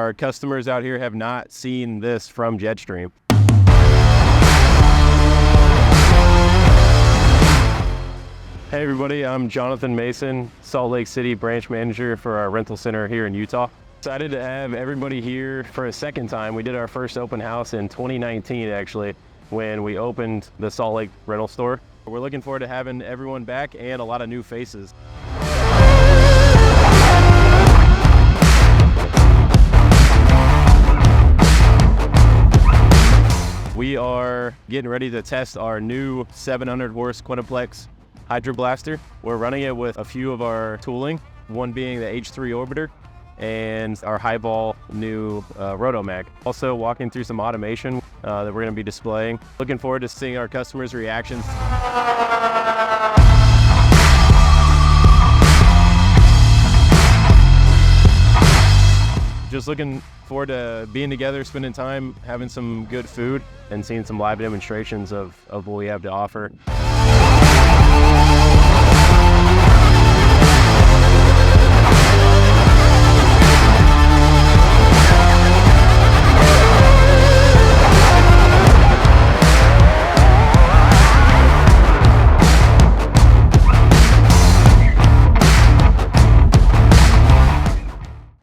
our customers out here have not seen this from Jetstream. Hey everybody, I'm Jonathan Mason, Salt Lake City branch manager for our rental center here in Utah. Excited to have everybody here for a second time. We did our first open house in 2019 actually, when we opened the Salt Lake rental store. We're looking forward to having everyone back and a lot of new faces. We are getting ready to test our new 700 horse quintuplex hydroblaster. We're running it with a few of our tooling, one being the H3 orbiter and our highball new rotomag. Also walking through some automation that we're going to be displaying. Looking forward to seeing our customers' reactions. Just looking forward to being together, spending time, having some good food, and seeing some live demonstrations of what we have to offer.